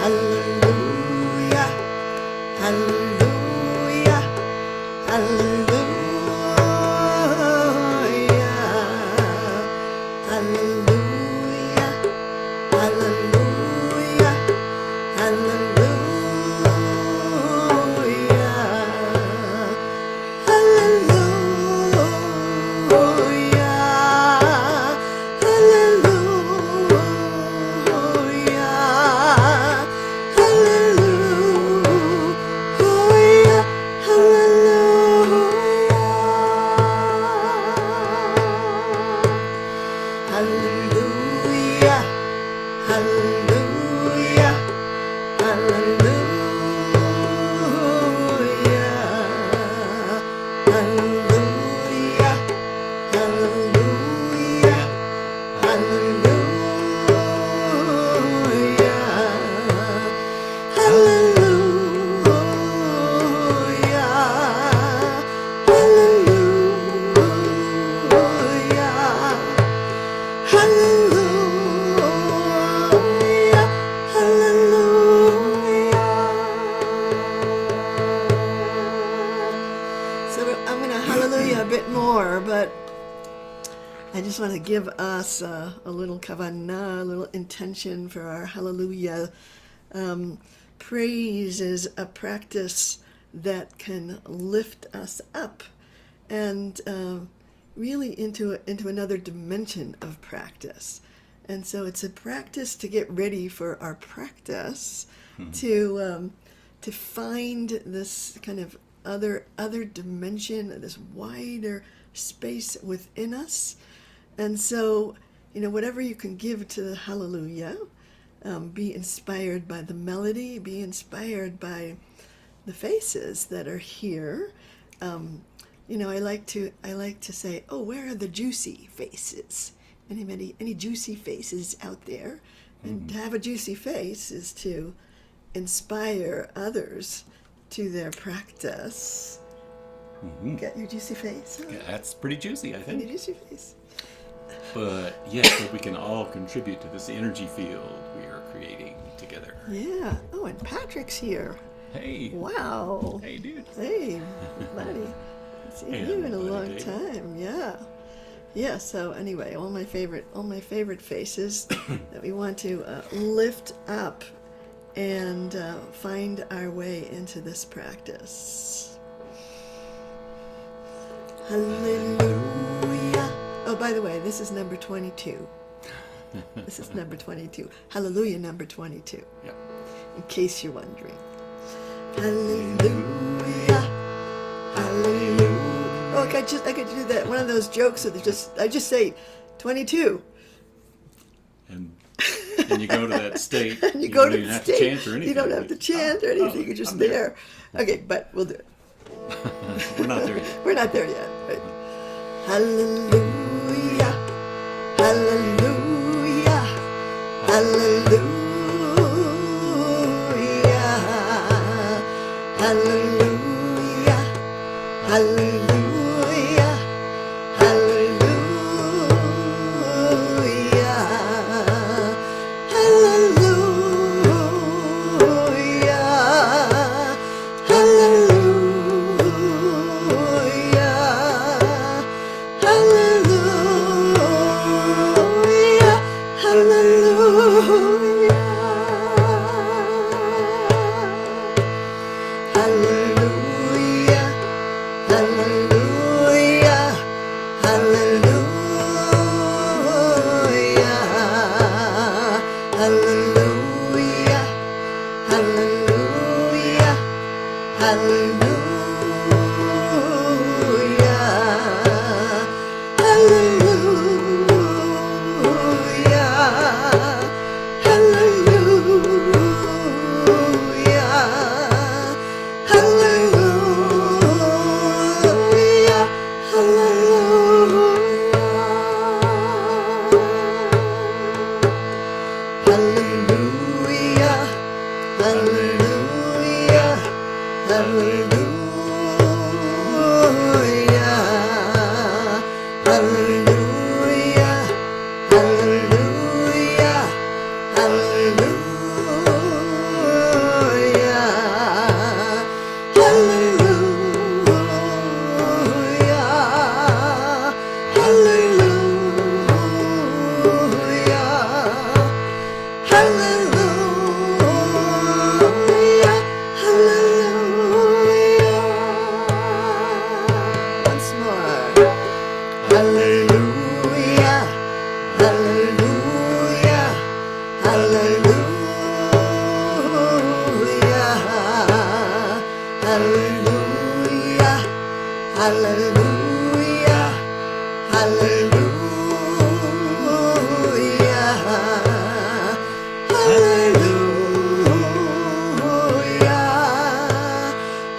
Hallelujah, hallelujah, hallelujah, hallelujah, hallelujah, hallelujah, hallelujah, hallelujah, hallelujah, So I'm going to hallelujah a bit more, but I just want to give us a little kavanah, a little intention for our hallelujah. Praise is a practice that can lift us up and really into another dimension of practice. And so it's a practice to get ready for our practice, to find this kind of other dimension, this wider space within us. And so, whatever you can give to the hallelujah, be inspired by the melody, be inspired by the faces that are here. I like to say, oh, where are the juicy faces? Any juicy faces out there? And to have a juicy face is to inspire others to their practice. Got your juicy face? Yeah, that's pretty juicy, I think. Your juicy face. But yes, so we can all contribute to this energy field we are creating together. Yeah. Oh, and Patrick's here. Hey. Wow. Hey, dude. Hey, buddy. Seen you in a long time. Yeah. Yeah. So anyway, all my favorite faces that we want to lift up and find our way into this practice. Hallelujah. Oh, by the way, this is number 22. This is number 22. Hallelujah, number 22. Yeah. In case you're wondering. Hallelujah. Hallelujah. Oh, I could do that. One of those jokes that I just say 22. And you go to that state. And you go to don't the have state. to chant or anything. You don't have to chant or anything. You're just there. Okay, but we'll do it. We're not there yet. We're not there yet. Right. Hallelujah. Hallelujah. Hallelujah. Hallelujah. Hallelujah. Hallelujah. Hallelujah. Hallelujah. Hallelujah. Hallelujah. Hallelujah. Hallelujah. Hallelujah. Hallelujah. Hallelujah. Hallelujah. Hallelujah, hallelujah, hallelujah,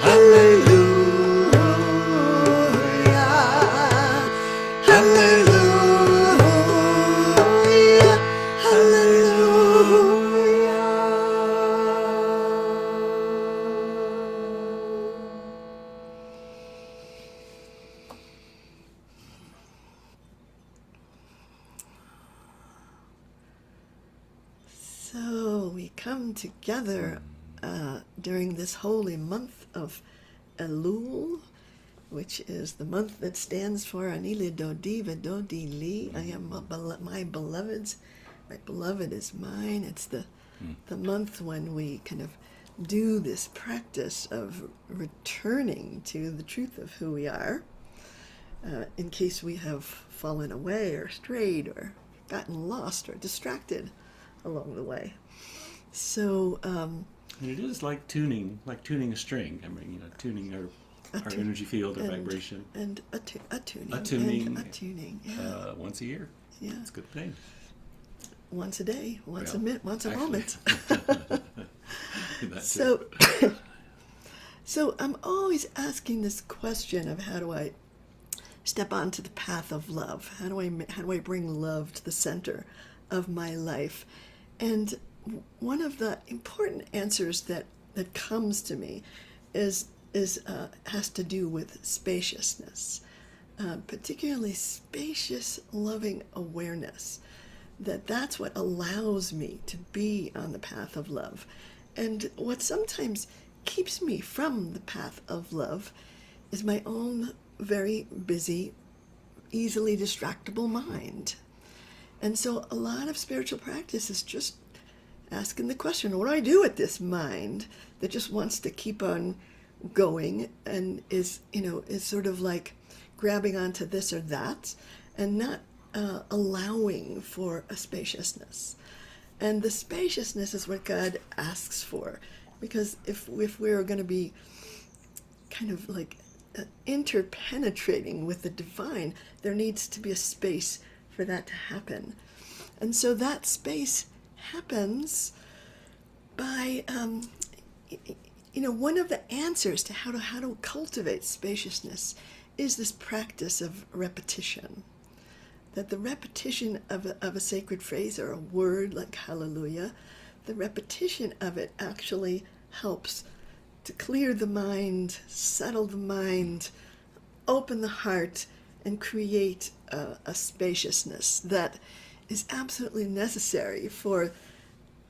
hallelujah, hallelujah, hallelujah. So we come together during this holy month of Elul, which is the month that stands for Ani dodi v'dodi li. I am my beloved's. My beloved is mine. It's the month when we kind of do this practice of returning to the truth of who we are, in case we have fallen away or strayed or gotten lost or distracted along the way. So And it is like tuning a string. I mean, tuning our energy field or vibration. And a tuning. Yeah. Once a year. Yeah. It's a good thing. Once a day, once a Well, minute, once a actually, moment. That's So, it. so I'm always asking this question of how do I step onto the path of love? How do I bring love to the center of my life? And one of the important answers that comes to me is has to do with spaciousness, particularly spacious, loving awareness. That's what allows me to be on the path of love. And what sometimes keeps me from the path of love is my own very busy, easily distractible mind. And so a lot of spiritual practice is just asking the question, what do I do with this mind that just wants to keep on going and is sort of like grabbing onto this or that and not allowing for a spaciousness. And the spaciousness is what God asks for, because if we're going to be kind of like interpenetrating with the divine, there needs to be a space for that to happen. And so that space happens by one of the answers to how to cultivate spaciousness is this practice of repetition. That the repetition of a sacred phrase or a word like hallelujah, the repetition of it actually helps to clear the mind, settle the mind, open the heart, and create a spaciousness that is absolutely necessary for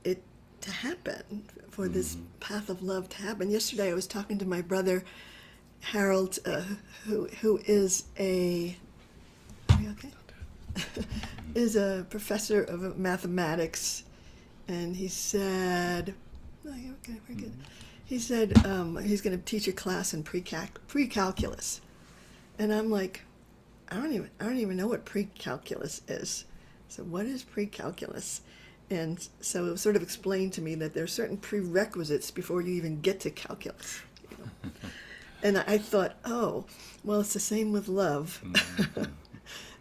it to happen, for this path of love to happen. Yesterday I was talking to my brother Harold, who is a... Are you okay? is a professor of mathematics, and he said, "No, you're okay, we're good." He said he's going to teach a class in pre-calculus, and I'm like, I don't even know what pre-calculus is. So what is pre-calculus? And so it was sort of explained to me that there are certain prerequisites before you even get to calculus. And I thought, oh, well, it's the same with love.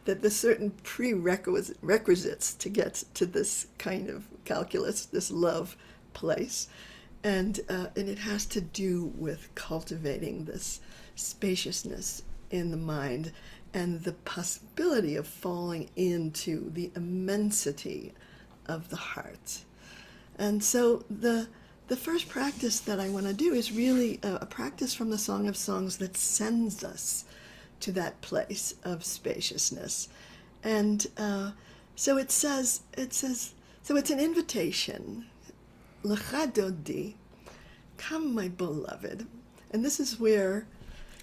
That there's certain prerequisites to get to this kind of calculus, this love place. And it has to do with cultivating this spaciousness in the mind and the possibility of falling into the immensity of the heart. And so the first practice that I want to do is really a practice from the Song of Songs that sends us to that place of spaciousness. And so it says, so it's an invitation. Lach dodi, come my beloved. And this is where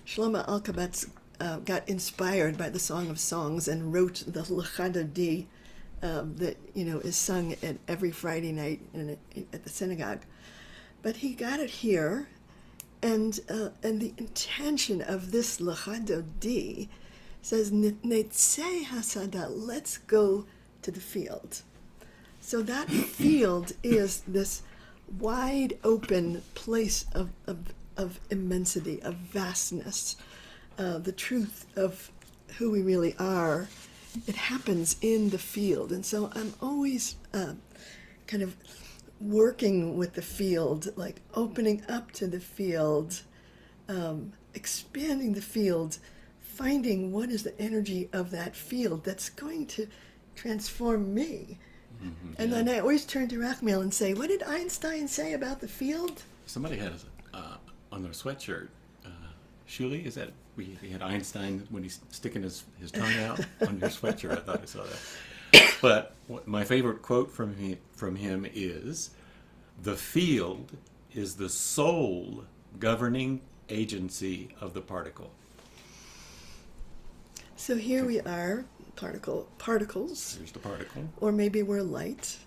Shlomo Alkabetz got inspired by the Song of Songs and wrote the lach dodi that is sung at every Friday night at the synagogue. But he got it here. And the intention of this lach dodi says, naytzeh HaSadeh, let's go to the field. So that field is this wide open place of immensity, of vastness, the truth of who we really are, it happens in the field. And so I'm always kind of working with the field, like opening up to the field, expanding the field, finding what is the energy of that field that's going to transform me. Mm-hmm, And then I always turn to Rachmiel and say, what did Einstein say about the field? Somebody had on their sweatshirt, Shuli, is that, he had Einstein when he's sticking his tongue out on your sweatshirt. I thought I saw that. But my favorite quote from him is, "The field is the sole governing agency of the particle." So here we are, particles. Here's the particle. Or maybe we're light,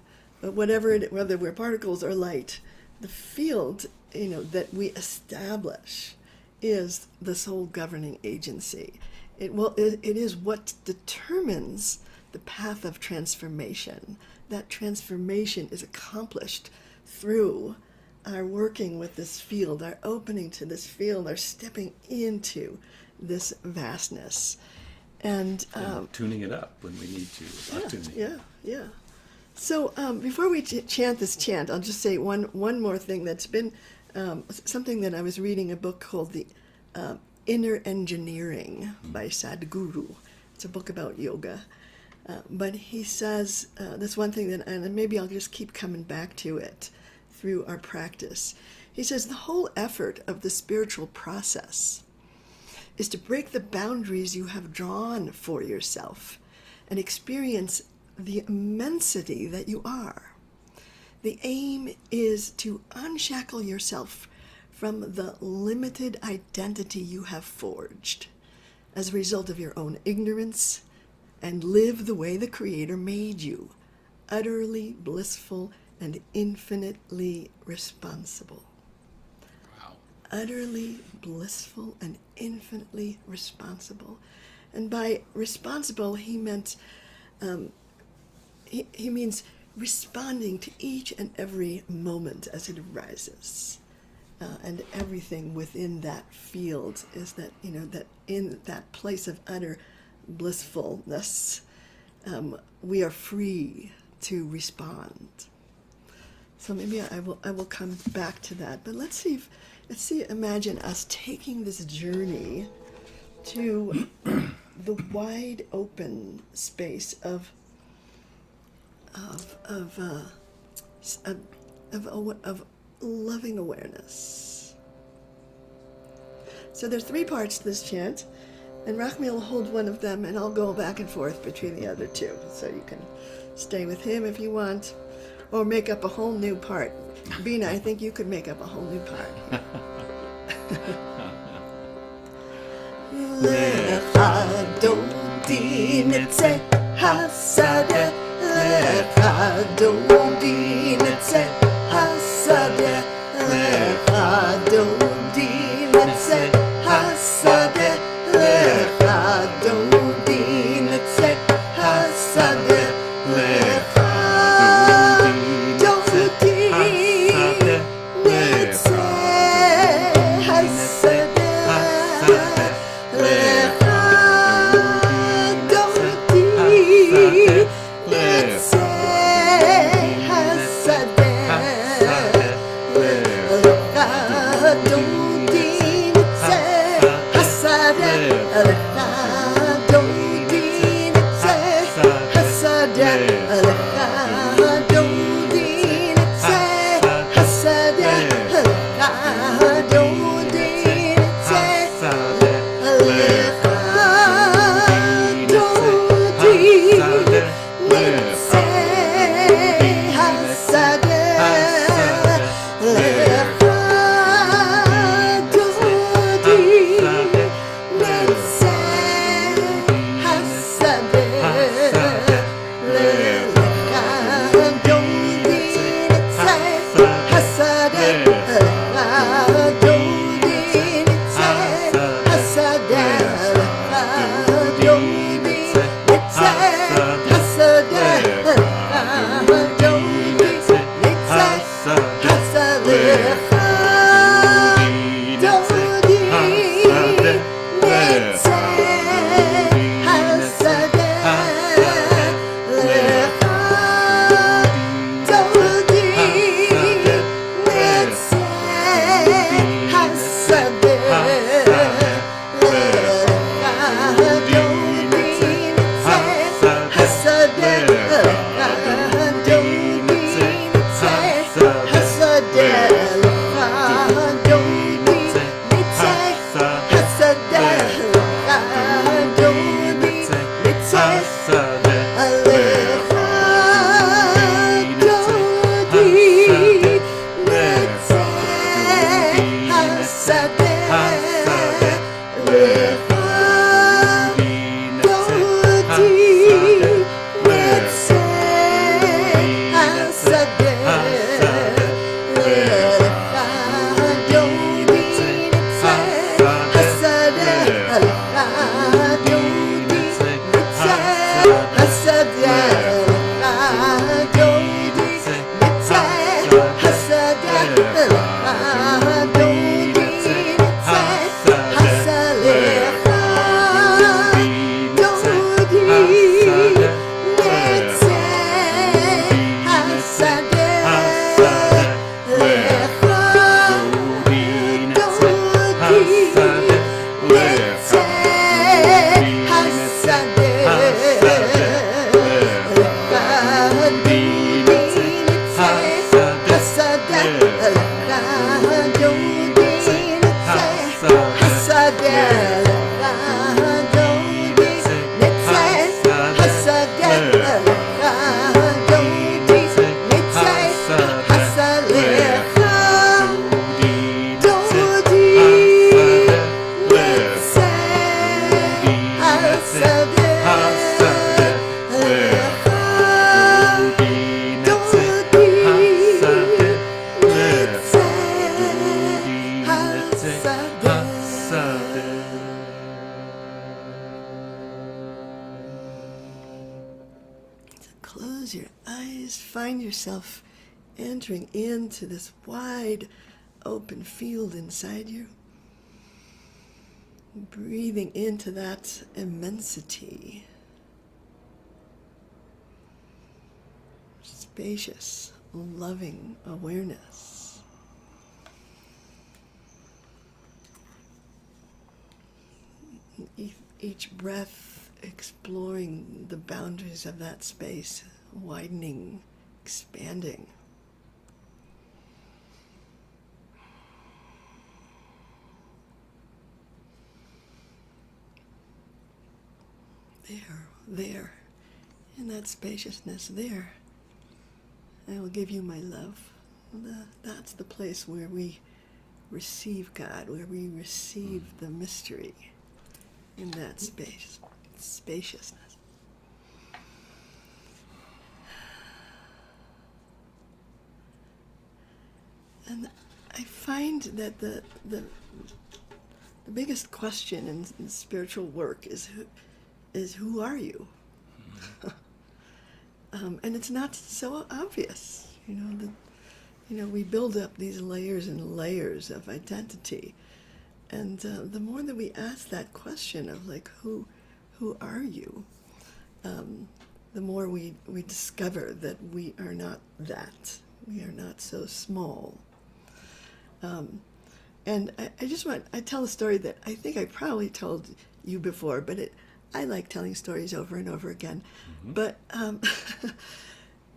but whether we're particles or light, the field, that we establish is the sole governing agency. It is what determines the path of transformation. That transformation is accomplished through our working with this field, our opening to this field, our stepping into this vastness. And tuning it up when we need to. Yeah. So before we chant this chant, I'll just say one more thing that's been something that I was reading, a book called The Inner Engineering by Sadhguru. It's a book about yoga. But he says, this one thing that, and maybe I'll just keep coming back to it through our practice. He says the whole effort of the spiritual process is to break the boundaries you have drawn for yourself and experience the immensity that you are. The aim is to unshackle yourself from the limited identity you have forged as a result of your own ignorance and live the way the Creator made you, utterly blissful and infinitely responsible. Utterly blissful and infinitely responsible. And by responsible, he meant, he means responding to each and every moment as it arises. And everything within that field is that, that in that place of utter blissfulness, we are free to respond. So maybe I will come back to that. But let's imagine us taking this journey to the wide open space of loving awareness. So there's 3 parts to this chant, and Rachmiel will hold one of them, and I'll go back and forth between the other 2. So you can stay with him if you want, or make up a whole new part. Bina, I think you could make up a whole new part. Lach dodi naytzeh HaSadeh, lach dodi naytzeh HaSadeh, lach dodi naytzeh HaSadeh, lach dodi naytzeh HaSadeh, lach dodi naytzeh HaSadeh. Has HaSadeh lach, dodi, naytzeh, HaSadeh lach, dodi, naytzeh, lach, dodi, naytzeh, HaSadeh lach, dodi, naytzeh, HaSadeh. Close your eyes, find yourself entering into this wide open field inside you. Breathing into that immensity. Spacious, loving awareness. Each breath exploring the boundaries of that space, widening, expanding. There, in that spaciousness, there, I will give you my love. That's the place where we receive God, where we receive the mystery in that space, spaciousness. And I find that the biggest question in spiritual work is who are you? And it's not so obvious, we build up these layers and layers of identity, and the more that we ask that question of who are you, the more we discover that we are not that. We are not so small. And I tell a story that I think I probably told you before, but I like telling stories over and over again. Mm-hmm.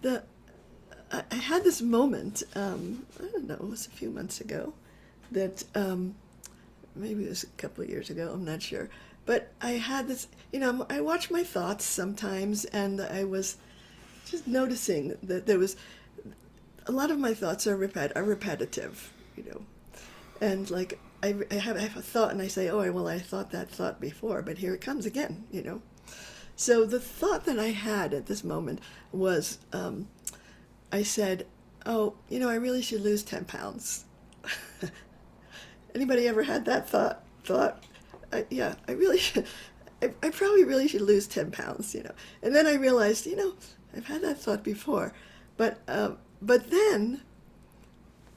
But I had this moment, I don't know, it was a few months ago, that maybe it was a couple of years ago, I'm not sure. But I had this, I watch my thoughts sometimes, and I was just noticing that there was, a lot of my thoughts are repetitive, And I have a thought and I say, I thought that thought before, but here it comes again, So the thought that I had at this moment was, I said, I really should lose 10 pounds. Anybody ever had that thought? Yeah, I really should. I probably really should lose 10 pounds, And then I realized, I've had that thought before. But then,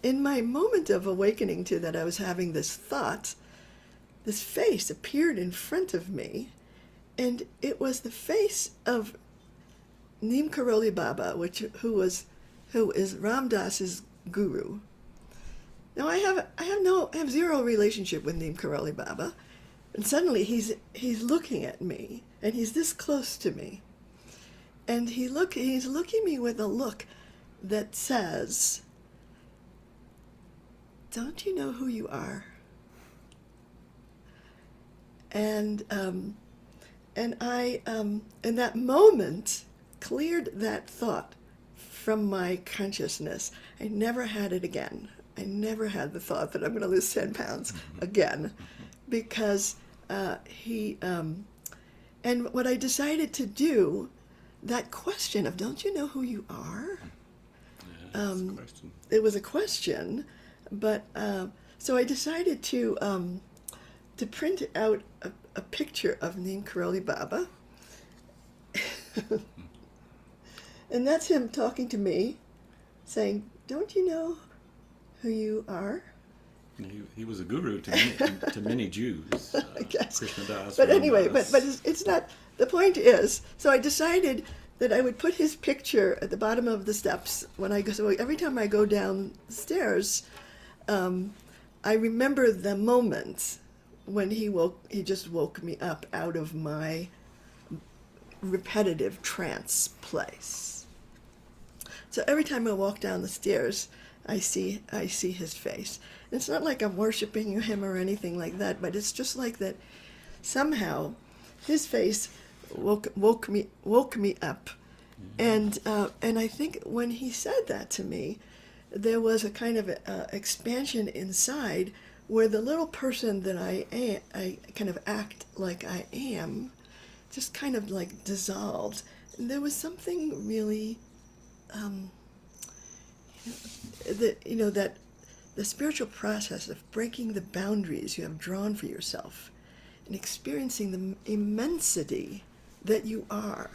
in my moment of awakening to that I was having this thought, this face appeared in front of me, and it was the face of Neem Karoli Baba, who is Ram Dass's guru. Now I have zero relationship with Neem Karoli Baba, and suddenly he's looking at me, and he's this close to me, and he's looking at me with a look that says, don't you know who you are? And I, in that moment, cleared that thought from my consciousness. I never had it again. I never had the thought that I'm going to lose 10 pounds again, because and what I decided to do, that question of, don't you know who you are? Yeah, that's a question. It was a question, but so I decided to print out a picture of Neem Karoli Baba. And that's him talking to me, saying, don't you know who you are? He was a guru to many Jews. I guess. Krishna Das. But Ram anyway, Das. but it's not, the point is, so I decided that I would put his picture at the bottom of the steps when I go, so every time I go downstairs, I remember the moment when he just woke me up out of my repetitive trance place. So every time I walk down the stairs, I see his face. And it's not like I'm worshiping him or anything like that, but it's just like that somehow his face woke me up. And I think when he said that to me, there was a kind of expansion inside where the little person that I kind of act like I am, just kind of like dissolved. And there was something really, that the spiritual process of breaking the boundaries you have drawn for yourself and experiencing the immensity that you are.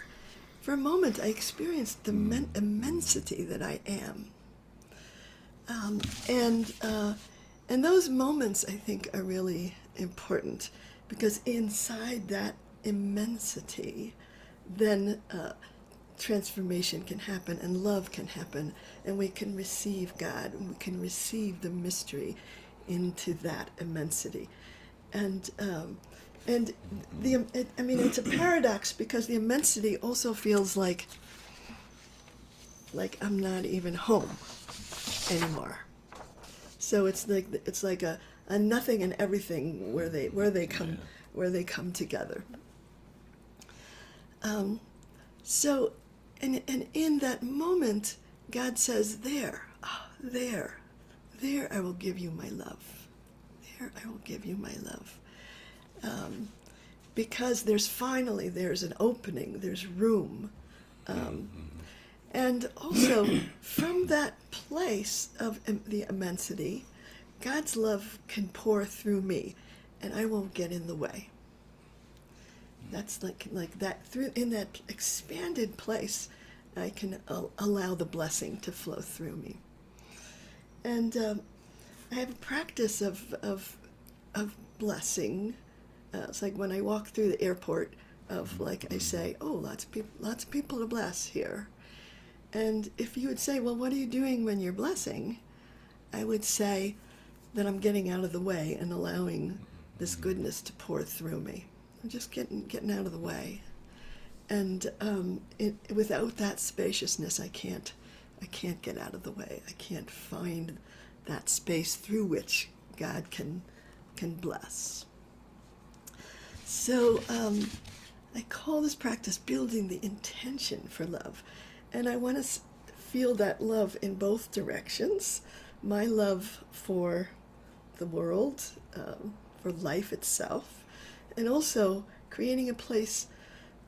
For a moment, I experienced the immensity that I am. And those moments, I think, are really important, because inside that immensity, then transformation can happen and love can happen, and we can receive God, and we can receive the mystery into that immensity. And it's a paradox, because the immensity also feels like I'm not even home anymore. So it's like a nothing and everything where they come together. So and in that moment, God says, there I will give you my love. There I will give you my love. Because there's an opening, there's room. And also, from that place of the immensity, God's love can pour through me, and I won't get in the way. That's like that, in that expanded place, I can allow the blessing to flow through me. And I have a practice of blessing. It's like when I walk through the airport, I say, oh, lots of people to bless here. And if you would say, well, what are you doing when you're blessing? I would say that I'm getting out of the way and allowing this goodness to pour through me. I'm just getting out of the way. And without that spaciousness, I can't get out of the way. I can't find that space through which God can bless. So I call this practice building the intention for love. And I want to feel that love in both directions. My love for the world, for life itself, and also creating a place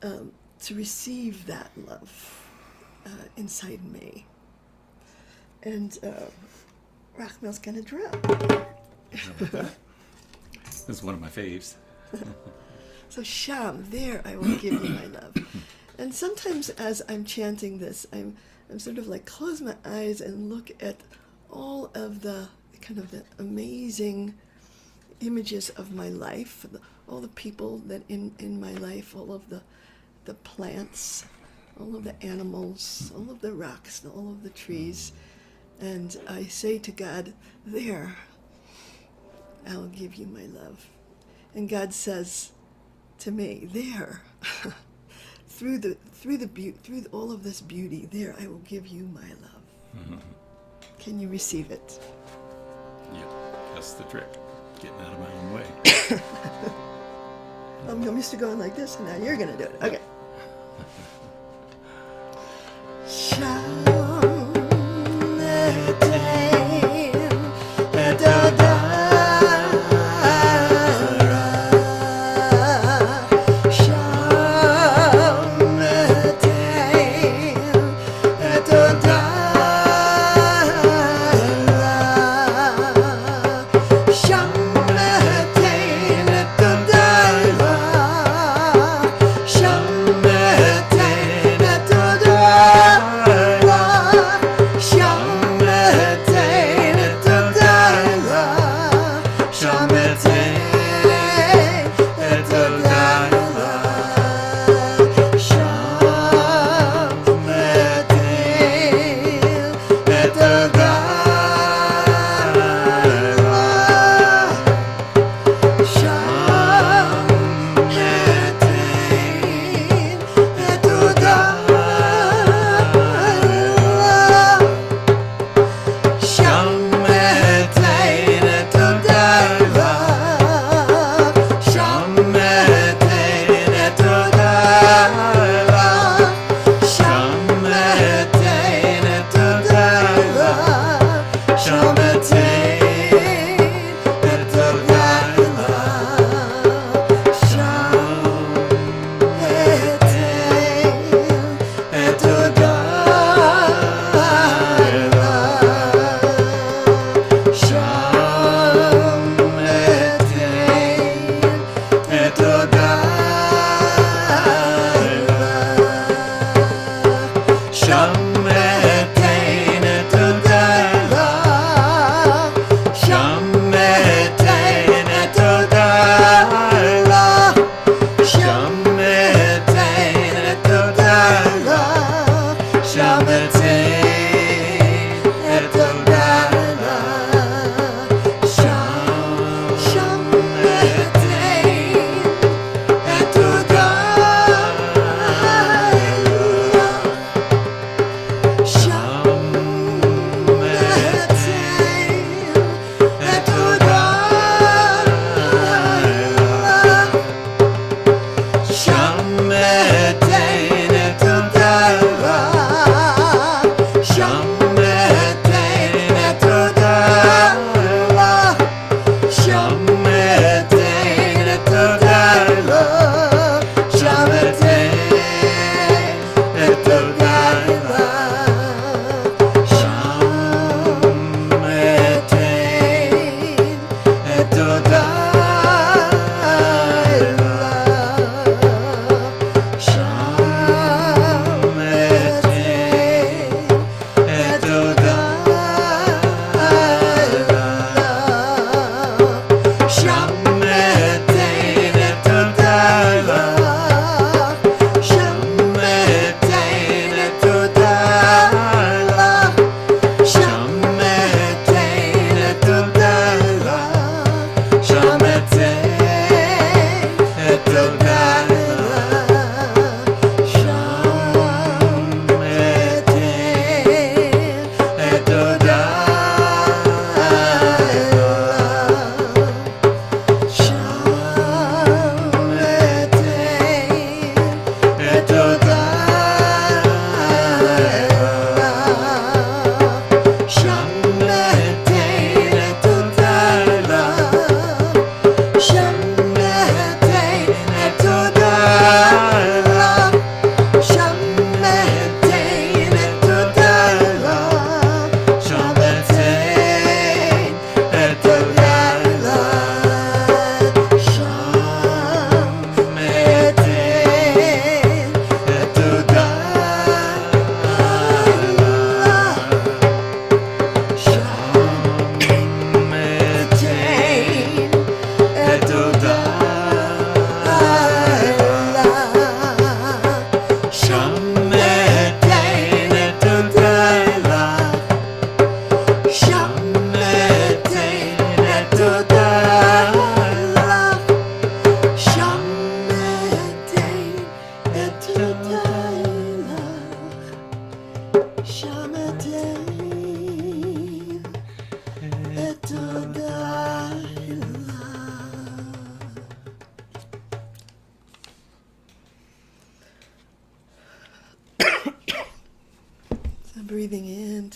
to receive that love inside me. And Rachmel's going to drum. This is one of my faves. So Sham, there I will give you my love. And sometimes as I'm chanting this, I'm sort of like close my eyes and look at all of the kind of the amazing images of my life, all the people that in my life, all of the plants, all of the animals, all of the rocks, all of the trees. And I say to God, there, I'll give you my love. And God says to me, there, through all of this beauty, there I will give you my love. Mm-hmm. Can you receive it? Yeah. That's the trick. Getting out of my own way. I'm used to going like this, and now you're going to do it. Okay. Sham, etayn, dodai. Sham, etayn, dodai. Sham, etayn, dodai. Sham,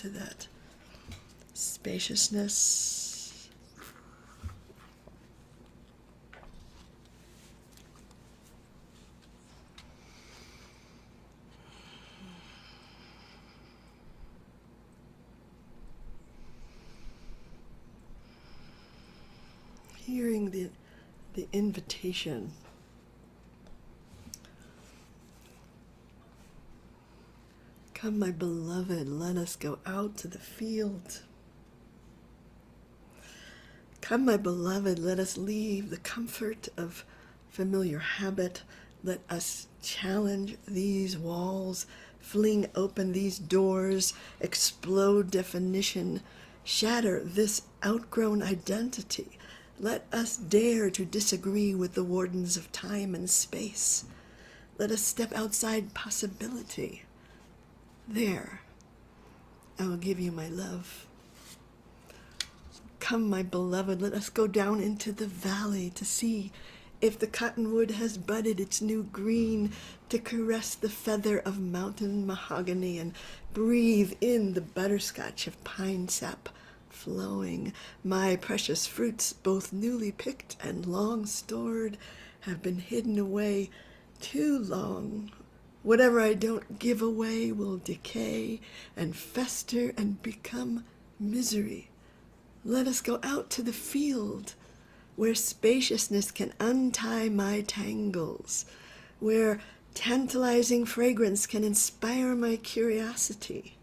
into that spaciousness. Hearing the invitation. Come, my beloved, let us go out to the field. Come, my beloved, let us leave the comfort of familiar habit. Let us challenge these walls, fling open these doors, explode definition, shatter this outgrown identity. Let us dare to disagree with the wardens of time and space. Let us step outside possibility. There, I will give you my love. Come, my beloved, let us go down into the valley to see if the cottonwood has budded its new green, to caress the feather of mountain mahogany and breathe in the butterscotch of pine sap flowing. My precious fruits, both newly picked and long stored, have been hidden away too long. Whatever I don't give away will decay and fester and become misery. Let us go out to the field where spaciousness can untie my tangles, where tantalizing fragrance can inspire my curiosity,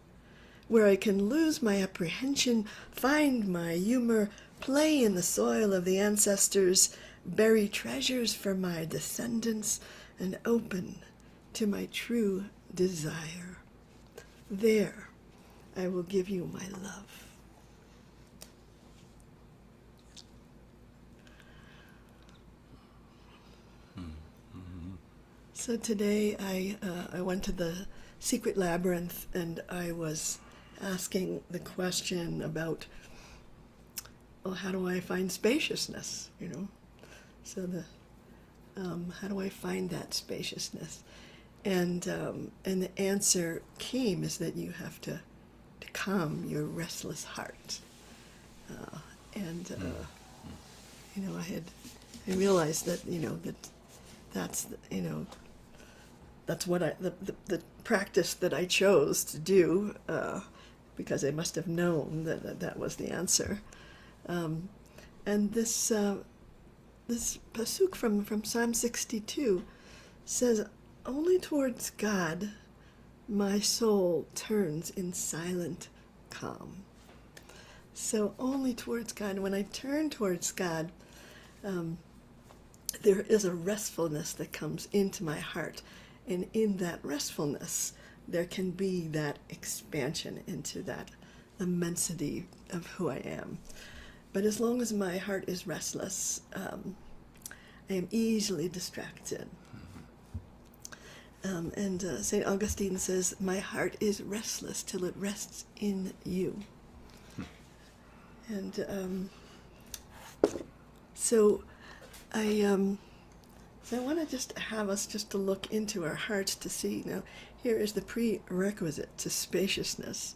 where I can lose my apprehension, find my humor, play in the soil of the ancestors, bury treasures for my descendants, and open to my true desire. There, I will give you my love. So today I went to the secret labyrinth and I was asking the question about, well, how do I find spaciousness, So how do I find that spaciousness? And the answer came is that you have to calm your restless heart. I realized that that's what the practice that I chose to do, because I must have known that was the answer. And this pasuk from Psalm 62 says, "Only towards God my soul turns in silent calm." So only towards God. When I turn towards God, there is a restfulness that comes into my heart. And in that restfulness, there can be that expansion into that immensity of who I am. But as long as my heart is restless, I am easily distracted. And St. Augustine says, "My heart is restless till it rests in you." And so I want to just have us just to look into our hearts to see, here is the prerequisite to spaciousness,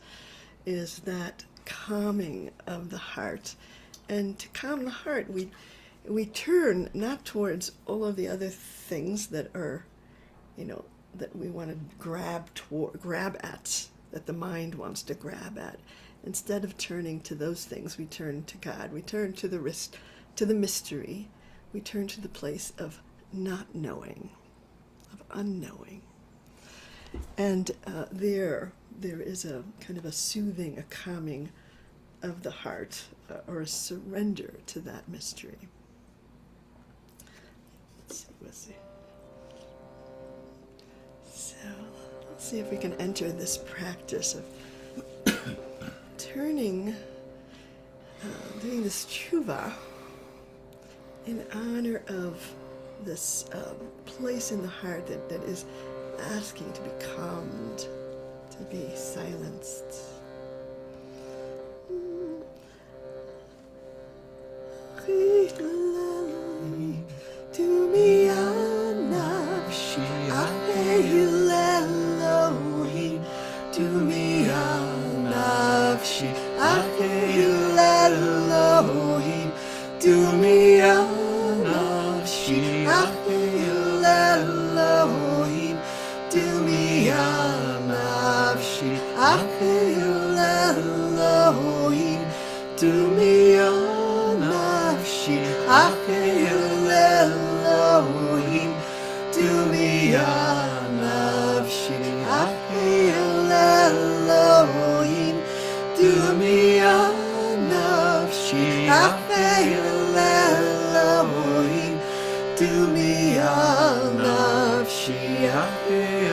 is that calming of the heart. And to calm the heart, we turn not towards all of the other things that are, that we want to grab at, that the mind wants to grab at. Instead of turning to those things, we turn to God. We turn to the mystery. We turn to the place of not knowing, of unknowing. And there is a kind of a soothing, a calming of the heart, or a surrender to that mystery. Let's see. So let's see if we can enter this practice of turning, doing this tshuva in honor of this place in the heart that is asking to be calmed, to be silenced. Dumiyah nafshi, Ach Ayl-Elohim, dumiyah nafshi. Ach Ayl-Elohim, dumiyah nafshi. Ach Ayl-Elohim, dumiyah nafshi. Ach Ayl-Elohim, dumiyah nafshi. Ach Ayl-Elohim, dumiyah nafshi. Ach Ayl-Elohim, dumiyah nafshi. Ach Ayl-Elohim, dumiyah nafshi. Ach Ayl-Elohim, dumiyah nafshi. Ach Ayl-Elohim, dumiyah nafshi. Ach Ayl-Elohim,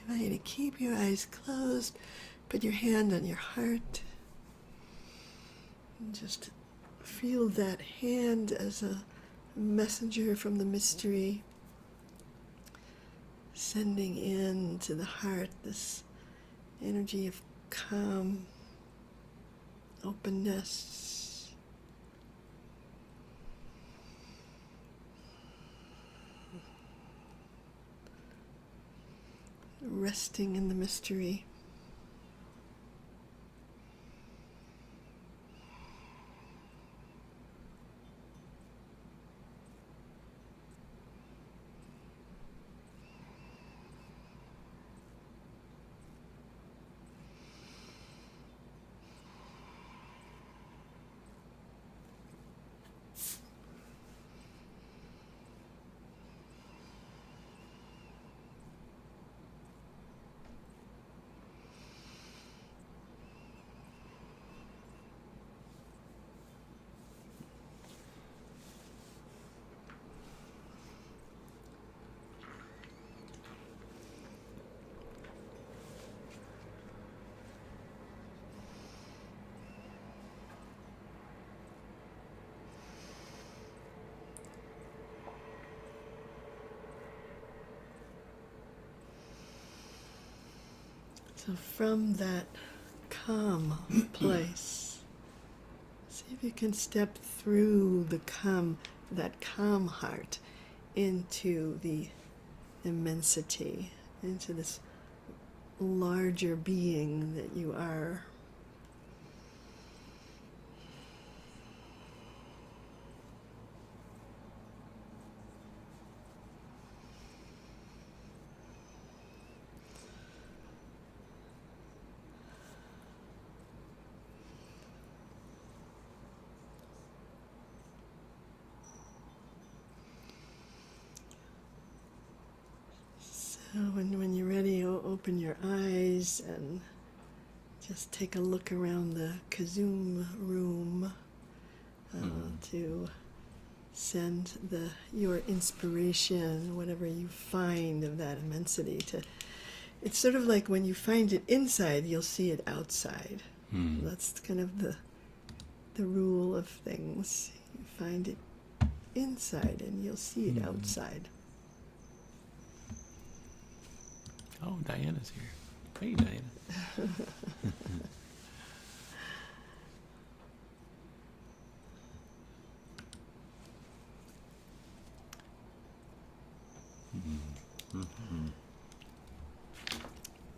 I want you to keep your eyes closed, put your hand on your heart, and just feel that hand as a messenger from the mystery, sending in to the heart this energy of calm, openness. Resting in the mystery. So from that calm place, see if you can step through that calm heart into the immensity, into this larger being that you are. So when you're ready, open your eyes and just take a look around the KZOOM room to send your inspiration, whatever you find of that immensity. It's sort of like when you find it inside, you'll see it outside. That's kind of the rule of things. You find it inside and you'll see it outside. Oh, Diana's here. Hey, Diana.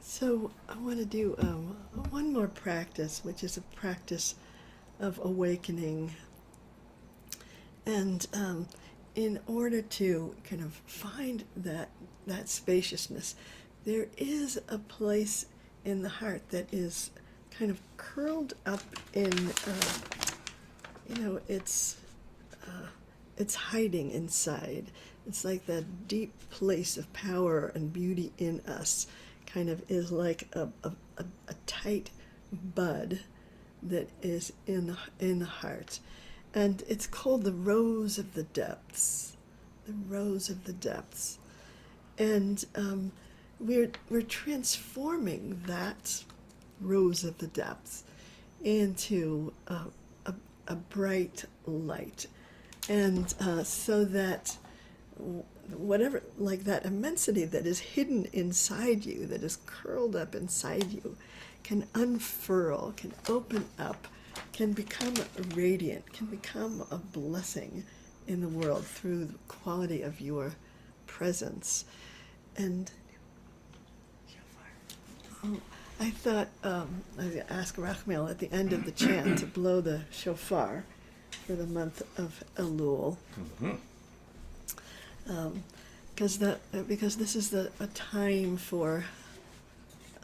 So I want to do one more practice, which is a practice of awakening. And in order to kind of find that spaciousness, there is a place in the heart that is kind of curled up in, it's hiding inside. It's like that deep place of power and beauty in us kind of is like a tight bud that is in the heart. And it's called the rose of the depths. The rose of the depths. And we're transforming that rose of the depths into a bright light. And so that whatever, like that immensity that is hidden inside you, that is curled up inside you, can unfurl, can open up, can become radiant, can become a blessing in the world through the quality of your presence. And I thought I'd ask Rachmel at the end of the chant to blow the shofar for the month of Elul. Because this is a time for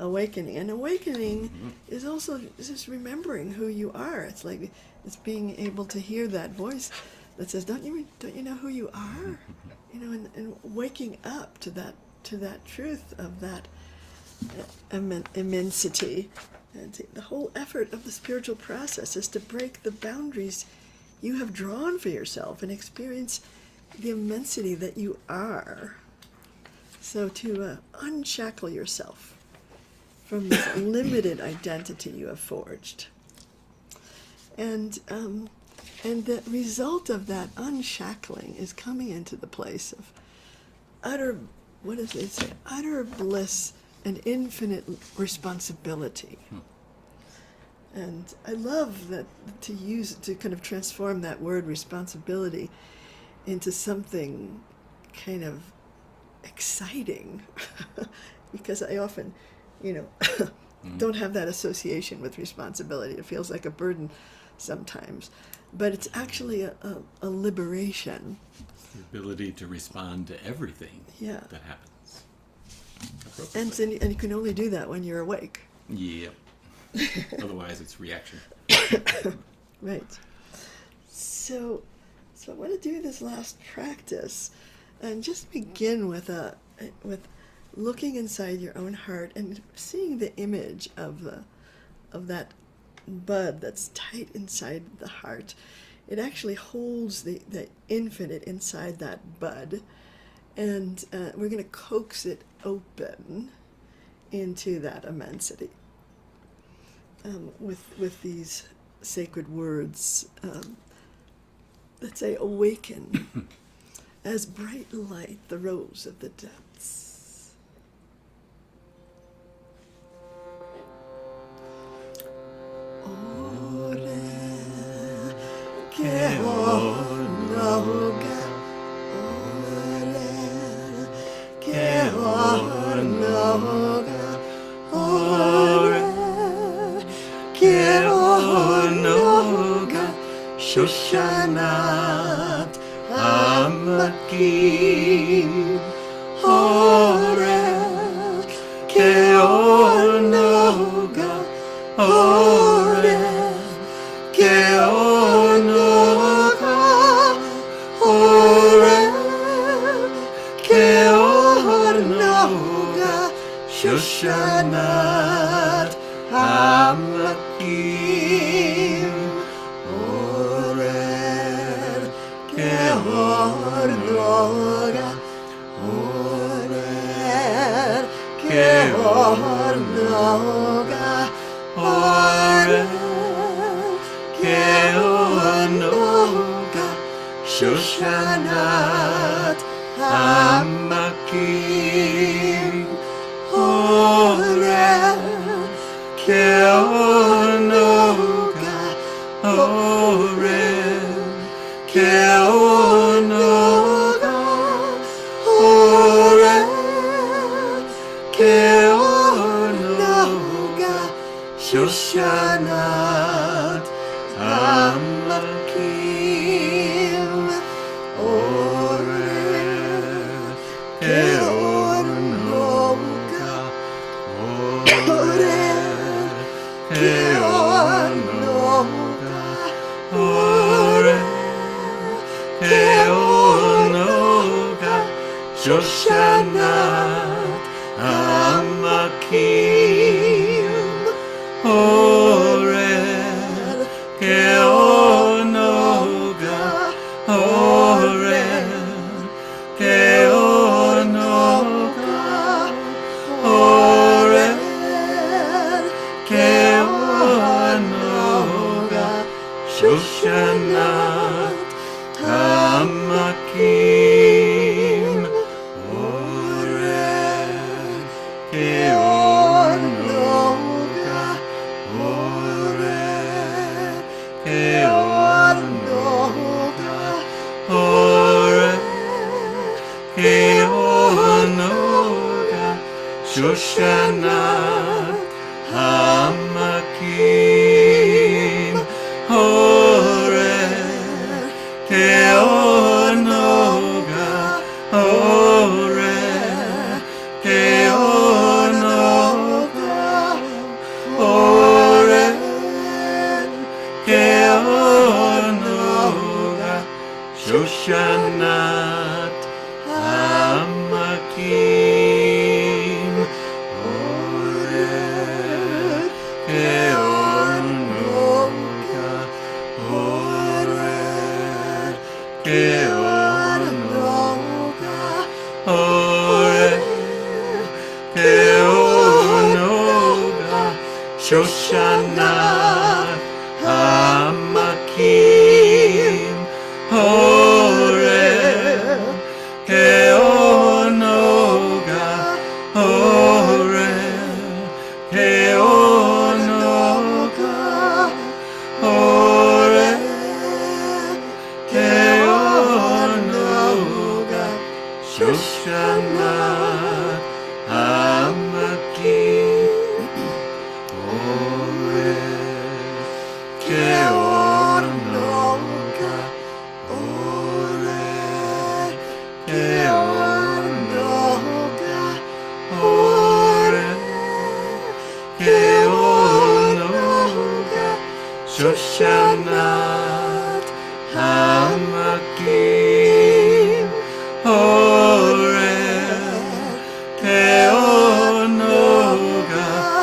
awakening. And awakening is also just remembering who you are. It's like it's being able to hear that voice that says, "Don't you know who you are?" And waking up to that truth of that immensity. And the whole effort of the spiritual process is to break the boundaries you have drawn for yourself and experience the immensity that you are. So to unshackle yourself from this limited identity you have forged. And the result of that unshackling is coming into the place of utter, what does it say? Utter bliss and infinite responsibility. And I love that to kind of transform that word responsibility into something kind of exciting, because I often, don't have that association with responsibility. It feels like a burden sometimes, but it's actually a liberation. The ability to respond to everything that happens. And you can only do that when you're awake. Yep. Otherwise, it's reaction. Right. So I want to do this last practice, and just begin with looking inside your own heart and seeing the image of that bud that's tight inside the heart. It actually holds the infinite inside that bud, and we're going to coax it open into that immensity with these sacred words that say, "Awaken as bright light the rose of the depths." nogah, shoshanat, amakim, Oraryr, nogah, Oraryr, nogah, Oraryr, nogah, shoshanat, amakim, Oraryr, nogah, Oraryr, nogah, Oraryr, nogah, shoshanat, amakim, Oraryr, nogah, Oraryr, nogah, Oraryr, nogah, shoshanat, amakim, Oraryr, nogah, nogah, shoshanat, amakim, Oraryr, nogah, Oraryr, nogah, Oraryr, nogah, shoshanat, amakim, Oraryr. shoshanat hamakim Oraryr nogah Oraryr nogah Oraryr nogah shoshanat hamakim Oraryr nogah shoshanat hamakim Oraryr nogah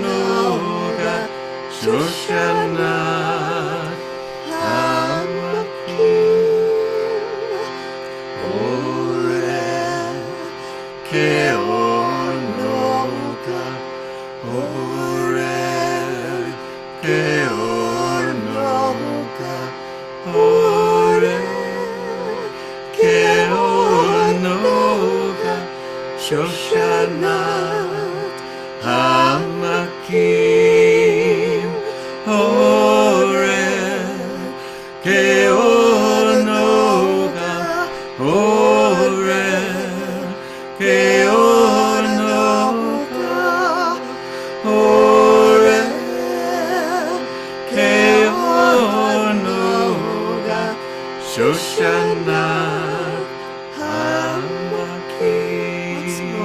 nogah shoshanat shoshanat hamakim Oraryr nogah nogah shoshanat hamakim Once more.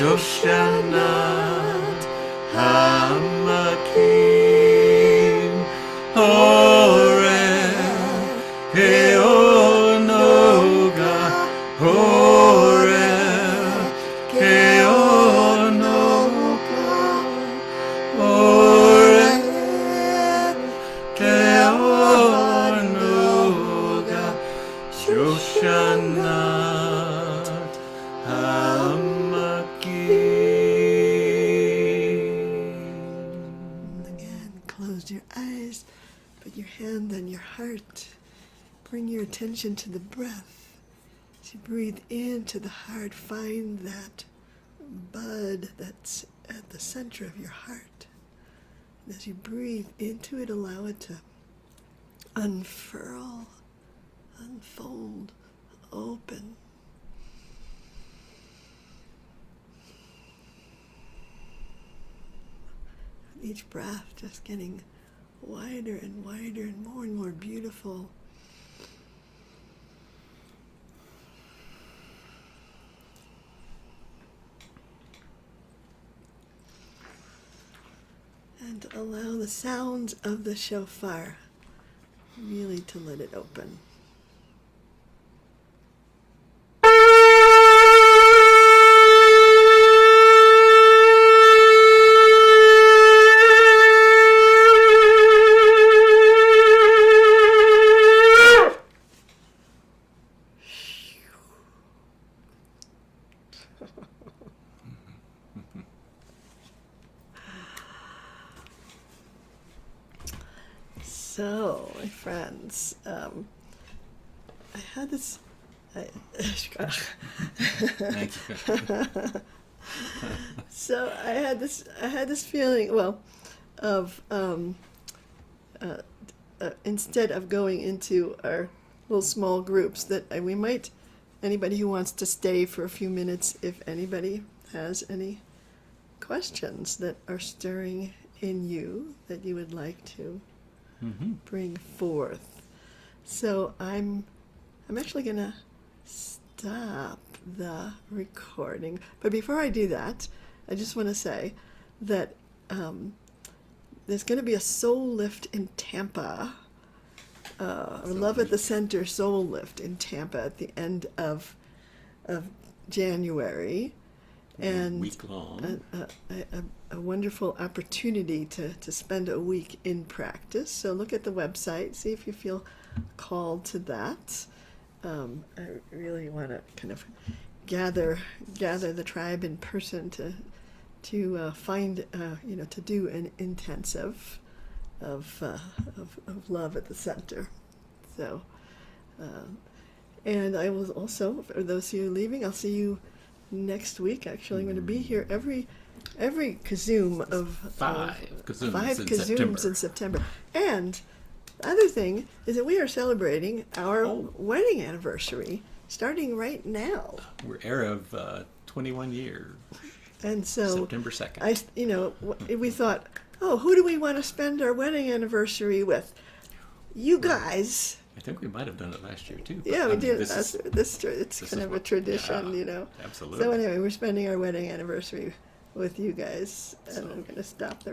shoshanat hamakim Oraryr nogah nogah shoshanat hamakim. Again, close your eyes, put your hand on your heart. Bring your attention to the breath. As you breathe into the heart, find that bud that's at the center of your heart. And as you breathe into it, allow it to unfurl, unfold, open. With each breath just getting wider and wider and more beautiful. And allow the sounds of the shofar really to let it open. So, my friends, I had this. Thank you. So I had this feeling, of instead of going into our little small groups, that we might, anybody who wants to stay for a few minutes, if anybody has any questions that are stirring in you that you would like to bring forth. So I'm actually gonna stop the recording. But before I do that, I just want to say that there's going to be a soul lift in Tampa. Love at the Center Soul Lift in Tampa at the end of January, and week long. A wonderful opportunity to spend a week in practice. So look at the website, see if you feel called to that. I really want to kind of gather the tribe in person to find to do an intensive of love at the center. So, and I will also, for those of you leaving, I'll see you next week. Actually, I'm going to be here every KZOOM of five KZOOMs in September. And the other thing is that we are celebrating our wedding anniversary starting right now. We're Erev 21 years. And so September 2nd. We thought, who do we want to spend our wedding anniversary with? You guys. I think we might have done it last year too. Yeah, we did. It's kind of a tradition, Absolutely. So anyway, we're spending our wedding anniversary with you guys, and I'm going to stop the